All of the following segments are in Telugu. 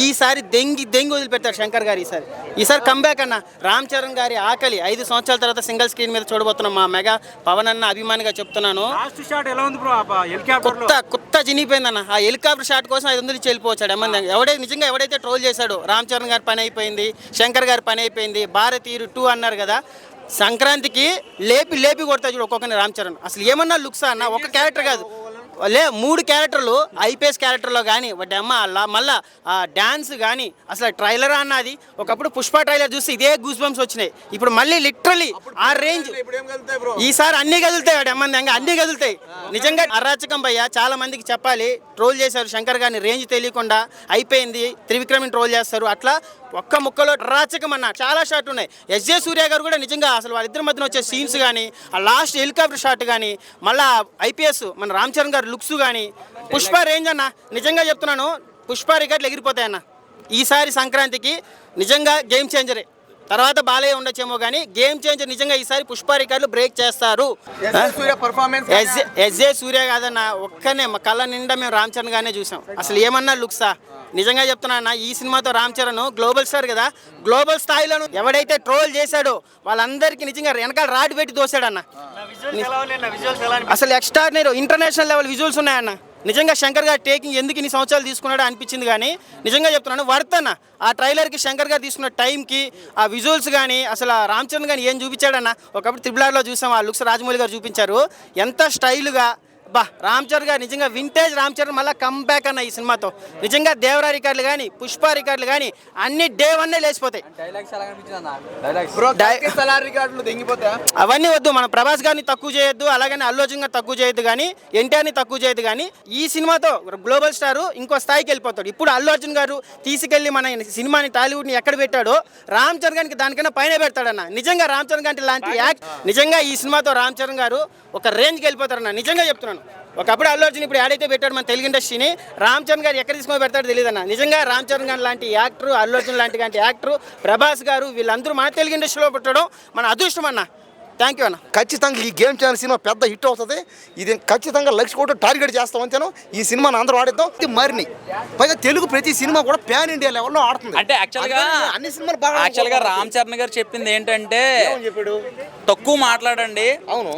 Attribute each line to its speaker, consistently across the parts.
Speaker 1: ఈసారి దెంగి వదిలిపెట్టారు శంకర్ గారు. ఈసారి కంబ్యాక్ అన్న. రామ్ చరణ్ గారి ఆకలి 5 సంవత్సరాల తర్వాత సింగిల్ స్క్రీన్ మీద చూడబోతున్నాం. మా మెగా పవన్ అన్న అభిమానిగా చెప్తున్నాను. కొత్త జినిపోయిందన్న. ఆ హెలికాప్టర్ షాట్ కోసం 500 ఇచ్చి వెళ్ళిపోవచ్చాడు. ఎవడైతే ట్రోల్ చేశాడు రామ్ చరణ్ గారి పని అయిపోయింది, శంకర్ గారి పని అయిపోయింది, భారతీయుడు 2 అన్నారు కదా. సంక్రాంతికి లేపి కొడతా చూడు ఒక్కొక్కరిని రామ్ చరణ్. అసలు ఏమన్నా లుక్సా అన్న? ఒక క్యారెక్టర్ కాదు, 3 క్యారెక్టర్లు. ఐపీఎస్ క్యారెక్టర్లో కానీ వాటి అమ్మ మళ్ళా డ్యాన్స్ కానీ అసలు ట్రైలర్ అన్నది. ఒకప్పుడు పుష్ప ట్రైలర్ చూస్తే ఇదే గూస్ బంప్స్ వచ్చినాయి. ఇప్పుడు మళ్ళీ లిటరలీ ఆ రేంజ్. ఈసారి అన్నీ కదులుతాయి వాటి అమ్మంది, అన్నీ కదులుతాయి. నిజంగా అరాచకం భయ్య. చాలా మందికి చెప్పాలి, ట్రోల్ చేశారు శంకర్ గారిని రేంజ్ తెలియకుండా. అయిపోయింది, త్రివిక్రమ్ని ట్రోల్ చేస్తారు. అట్లా ఒక్క ముక్కలో రాచకం అన్న. చాలా షాట్ ఉన్నాయి. ఎస్జే సూర్య గారు కూడా నిజంగా అసలు వాళ్ళిద్దరి మధ్యన వచ్చే సీన్స్ కానీ, ఆ లాస్ట్ హెలికాప్టర్ షాట్ కానీ, మళ్ళీ ఐపీఎస్ మన రామ్ చరణ్ గారు లుక్స్ కానీ, పుష్ప రేంజ్ అన్న. నిజంగా చెప్తున్నాను, పుష్ప రికార్డులు ఎగిరిపోతాయన్న ఈసారి సంక్రాంతికి. నిజంగా గేమ్ చేంజరే. తర్వాత బాలయ్య ఉండొచ్చేమో కానీ గేమ్ చేంజర్ నిజంగా ఈసారి పుష్ప రికార్డులు బ్రేక్ చేస్తారు. ఎస్జే సూర్య కాదన్న, ఒక్కనే మా కళ్ళ నిండా మేము రామ్ చరణ్ గానే చూసాం. అసలు ఏమన్నా లుక్సా? నిజంగా చెప్తున్నా అన్న, ఈ సినిమాతో రామ్ చరణ్ గ్లోబల్ స్టార్ కదా. గ్లోబల్ స్థాయిలో ఎవడైతే ట్రోల్ చేశాడో వాళ్ళందరికీ నిజంగా వెనకాల రాడ్ పెట్టి దోశాడన్న. అసలు ఎక్స్ట్రాడినరీ ఇంటర్నేషనల్ లెవెల్ విజువల్స్ ఉన్నాయన్న. నిజంగా శంకర్ గారు టేకింగ్ ఎందుకు ఇన్ని సంవత్సరాలు తీసుకున్నాడో అనిపించింది. కానీ నిజంగా చెప్తున్నాను, వర్త్ అన్న. ఆ ట్రైలర్కి శంకర్ గారు తీసుకున్న టైంకి ఆ విజువల్స్ కానీ అసలు రామ్ చరణ్ కానీ ఏం చూపించాడన్న. ఒకప్పుడు త్రిబుల్ చూసాం, ఆ లుక్స్ రాజమౌళి గారు చూపించారు. ఎంత స్టైల్గా రామ్ చరణ్ గారు. నిజంగా వింటేజ్ రామ్ చరణ్ మళ్ళీ కంబ్యాక్ అన్న ఈ సినిమాతో. నిజంగా దేవరా రికార్డులు కానీ పుష్ప రికార్డులు కానీ అన్ని డే 1 లేచిపోతాయి. అవన్నీ వద్దు, మన ప్రభాస్ గారిని తక్కువ చేయొద్దు, అలాగని అల్లు అర్జున్ గారిని తక్కువ చేయొద్దు, కానీ ఎన్టీఆర్ని తక్కువ చేయొద్దు. కానీ ఈ సినిమాతో గ్లోబల్ స్టార్ ఇంకో స్థాయికి వెళ్ళిపోతాడు. ఇప్పుడు అల్లు అర్జున్ గారు తీసుకెళ్లి మన సినిమాని టాలీవుడ్ని ఎక్కడ పెట్టాడో రామ్ చరణ్ గారికి దానికన్నా పైన పెడతాడన్న. నిజంగా రామ్ చరణ్ గారి లాంటి యాక్ట్ నిజంగా ఈ సినిమాతో రామ్ చరణ్ గారు ఒక రేంజ్కి వెళ్ళిపోతారన్న. నిజంగా చెప్తున్నాను. ఒకప్పుడు అల్లు అర్జున్ ఇప్పుడు యాడైతే పెట్టాడు మన తెలుగు ఇండస్ట్రీని, రామ్ చరణ్ గారు ఎక్కడ తీసుకొని పెడతాడో తెలియదన్న. నిజంగా రామ్ చరణ్ గారు లాంటి యాక్టర్, అల్లు అర్జున్ లాంటి యాక్టర్, ప్రభాస్ గారు, వీళ్ళందరూ మన తెలుగు ఇండస్ట్రీలో పెట్టడం మన అదృష్టం అన్న. థ్యాంక్ యూ అన్న.
Speaker 2: ఖచ్చితంగా ఈ గేమ్ ఛానల్ సినిమా పెద్ద హిట్ అవుతుంది. ఇది ఖచ్చితంగా లక్ష కోట్లు టార్గెట్ చేస్తాం అంతేను. ఈ సినిమాని అందరూ ఆడిద్దాం. మరిని పైగా తెలుగు ప్రతి సినిమా కూడా ప్యాన్ ఇండియా లెవెల్లో ఆడుతుంది.
Speaker 3: అంటే
Speaker 2: అన్ని సినిమాలు బాగా.
Speaker 3: యాక్చువల్గా రామ్ చరణ్ గారు చెప్పింది ఏంటంటే, తక్కువ మాట్లాడండి, అవును,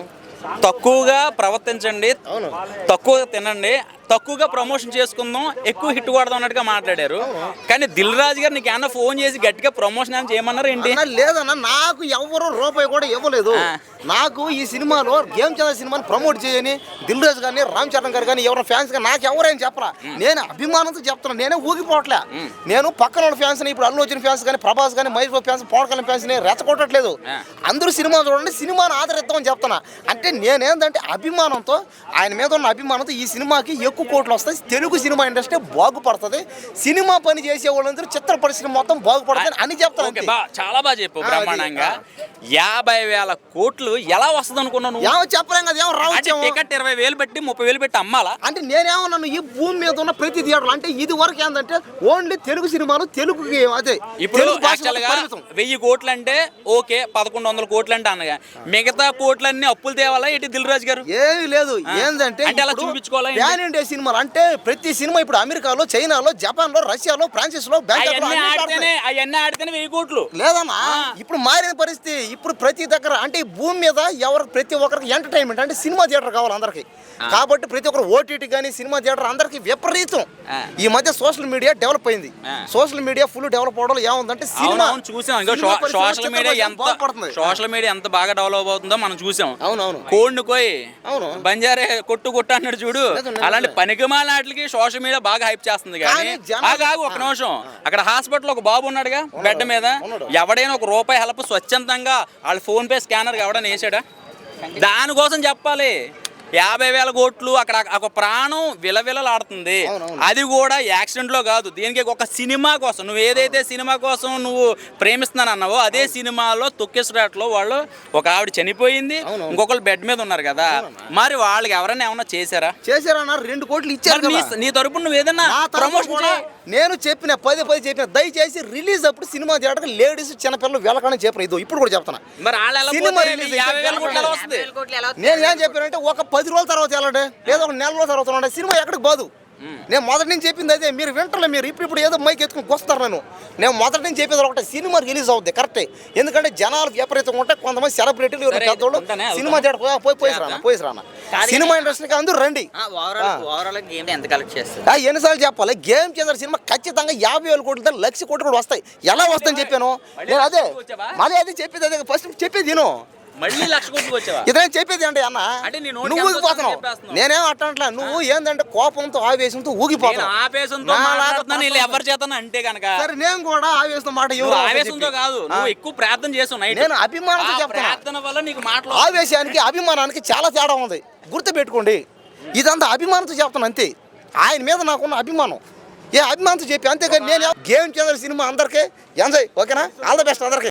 Speaker 3: తక్కువగా ప్రవర్తించండి, అవును, తక్కువగా తినండి, తక్కువగా ప్రమోషన్ చేసుకుందాం, ఎక్కువ హిట్ కొడదాం అన్నట్టుగా మాట్లాడారు. కానీ దిల్ రాజు గారు నీకు ఏమన్నా ఫోన్ చేసి గట్టిగా ప్రమోషన్ అని చేయమన్నారు ఏంటి?
Speaker 2: లేదన్నా, నాకు ఎవరు రూపాయి కూడా ఇవ్వలేదు. నాకు ఈ సినిమాలో గేమ్ ఛానల్ సినిమాని ప్రమోట్ చేయని దిల్ రాజు గారిని, రామ్ చరణ్ గారు కానీ ఎవరైనా ఫ్యాన్స్ కానీ నాకు ఎవరైనా చెప్పరా. నేను అభిమానంతో చెప్తున్నాను, నేనే ఊగిపోవట్లే. నేను పక్కన వాళ్ళ ఫ్యాన్స్, ఇప్పుడు అల్లు అర్జున్ ఫ్యాన్స్ కానీ, ప్రభాస్ కానీ, మహేష్ బాబు ఫ్యాన్స్, పవన్ కళ్యాణ్ ఫ్యాన్స్ రెచ్చగొట్టట్లేదు. అందరూ సినిమా చూడండి, సినిమాని ఆదరిద్దామని చెప్తున్నా. అంటే నేనేంటంటే అభిమానంతో, ఆయన మీద ఉన్న అభిమానంతో ఈ సినిమాకి ఎక్కువ కోట్లు వస్తాయి, తెలుగు సినిమా ఇండస్ట్రీ బాగుపడుతుంది, సినిమా పని చేసే వాళ్ళందరూ చిత్ర పరిశ్రమ మొత్తం బాగుపడుతుంది అని చెప్తాను.
Speaker 3: చాలా బాగా చెప్పు. బ్రహ్మాండంగా 50,000 కోట్లు ఎలా వస్తుంది అనుకున్నాను?
Speaker 2: చెప్పలేం కదా,
Speaker 3: టికెట్ 20,000 పెట్టి 30,000 పెట్టి అమ్మాలా?
Speaker 2: అంటే నేనేమన్నాను, ఈ భూమి మీద ఉన్న ప్రతి థియేటర్ అంటే ఇది వరకు ఏంటంటే ఓన్లీ తెలుగు సినిమాలు, తెలుగు అదే.
Speaker 3: ఇప్పుడు 1000 కోట్లు అంటే ఓకే, 1100 కోట్లు అంటే అనగా మిగతా కోట్లన్నీ అప్పులు తేవాలా ఏంటి దిల్ రాజు గారు?
Speaker 2: ఏమీ లేదు. ఏంటంటే అలా చూపించుకోవాలి. ప్యాన్ ఇండియా సినిమాలు అంటే ప్రతి సినిమా ఇప్పుడు అమెరికాలో, చైనాలో, జపాన్లో, రష్యాలో, ఫ్రాన్సిస్లో,
Speaker 3: అవన్నీ ఆడితేనే 1000 కోట్లు
Speaker 2: లేదమ్మా. ఇప్పుడు మారిన పరిస్థితి. ఇప్పుడు ప్రతి దగ్గర అంటే ఈ భూమి మీద ప్రతి ఒక్కరికి ఎంటర్టైన్మెంట్ అంటే సినిమా థియేటర్ కావాలి అందరికి. కాబట్టి ప్రతి ఒక్కరు ఓటీటీ కానీ సినిమా థియేటర్ అందరికి విపరీతం. ఈ మధ్య సోషల్ మీడియా డెవలప్ అయింది. సోషల్ మీడియా ఫుల్ డెవలప్ అవడం ఏముందంటే సినిమా
Speaker 3: చూసాం. సోషల్ మీడియా ఎంత బాగా డెవలప్ అవుతుందో మనం చూసాం.
Speaker 2: అవునవును.
Speaker 3: కోడిని కోయి బంజారే కొట్టు అన్నాడు చూడు, అలాంటి పనికిమాల నాటికి సోషల్ మీడియా బాగా హైప్ చేస్తుంది. కానీ ఒక నిమిషం, అక్కడ హాస్పిటల్ ఒక బాబు ఉన్నాడుగా బెడ్ మీద, ఎవడైనా ఒక రూపాయి హెల్ప్ స్వచ్ఛందంగా వాళ్ళ ఫోన్ పే స్కానర్ ఎవడైనా వేసాడా? దానికోసం చెప్పాలి. 50,000 కోట్లు అక్కడ ఒక ప్రాణం విలవిలలాడుతుంది. అది కూడా యాక్సిడెంట్ లో కాదు, దీనికి ఒక సినిమా కోసం. నువ్వు ఏదైతే సినిమా కోసం నువ్వు ప్రేమిస్తున్నానన్నావో అదే సినిమాలో తొక్కిసరాట్లో వాళ్ళు ఒక ఆవిడ చనిపోయింది, ఇంకొకరు బెడ్ మీద ఉన్నారు కదా. మరి వాళ్ళకి ఎవరైనా ఏమన్నా చేశారా?
Speaker 2: 2 కోట్లు ఇచ్చారు.
Speaker 3: నీ తరపున నువ్వు ఏదన్నా ప్రమోషన్
Speaker 2: నేను చెప్పిన 10 చెప్పిన, దయచేసి రిలీజ్ అప్పుడు సినిమా థియేటర్ లేడీస్ చిన్నపిల్లలు వెళ్ళకని చెప్పిన. ఇదో ఇప్పుడు కూడా చెప్తాను.
Speaker 3: మరి
Speaker 2: సినిమా రిలీజ్ నేను ఏం చెప్పానంటే ఒక 10 రోజుల తర్వాత వెళ్ళండి, లేదా ఒక నెల రోజుల తర్వాత సినిమా ఎక్కడికి పోదు. నేను మొదటి నుంచి చెప్పింది అదే. మీరు వింటలే, మీరు ఇప్పుడు ఏదో మైక్ ఎత్తుకుని వస్తారు. నేను మొదటి నుంచి చెప్పేది ఒకటే, సినిమా రిలీజ్ అవుద్ది కరెక్టే. ఎందుకంటే జనాలు విపరీతంగా ఉంటే కొంతమంది సెలబ్రిటీలు పెద్దోళ్ళు సినిమా పోయి రానా సినిమా ఇండస్ట్రీకి అందరూ రండి.
Speaker 4: ఎంత కలెక్ట్ చేస్తారు?
Speaker 2: ఎన్నిసార్లు చెప్పాలి, గేమ్ చేంజర్ సినిమా ఖచ్చితంగా 50,000 కోట్లు 1,00,000 కోట్లు కూడా వస్తాయి. ఎలా వస్తాయని చెప్పాను నేను. అదే మళ్ళీ అది చెప్పేది, అదే ఫస్ట్ చెప్పేది నేను.
Speaker 3: మళ్ళీ 1,00,000 కోట్లు వచ్చావా?
Speaker 2: ఇదే చెప్పేది అంటే అన్న,
Speaker 3: అంటే నీ
Speaker 2: నువ్వు
Speaker 3: నోటికి
Speaker 2: ఊగిపోతున్నావు.
Speaker 3: చెప్పేస్తున్నావు.
Speaker 2: నేనేం అట్టట్లా, నువ్వు ఏంటంటే కోపంతో ఆవేశంతో ఊగిపోతావు.
Speaker 3: ఆవేశంతో మాట్లాడుతున్నాను వీళ్ళు ఎవరు చేతను అంటే కనుక.
Speaker 2: సరే నేను కూడా ఆవేశంతో మాట
Speaker 3: నువ్వు ఆవేశంతో కాదు, నువ్వు ఎక్కువ ప్రార్థన చేసావు నైట్.
Speaker 2: నేను అభిమానంతో చెప్తాను.
Speaker 3: ప్రార్థన వల్ల నీకు మాటలు.
Speaker 2: ఆవేశానికి అభిమానానికి చాలా తేడా ఉంది, గుర్తుపెట్టుకోండి. ఇదంతా అభిమానంతో చెప్తాను అంతే. ఆయన మీద నాకున్న అభిమానం, ఏ అభిమానంతో చెప్పి అంతేకాని నేను. గేమ్ చేంజర్ సినిమా అందరికీ ఎంజాయ్, ఓకేనా? ఆల్ ద బెస్ట్ అందరికీ.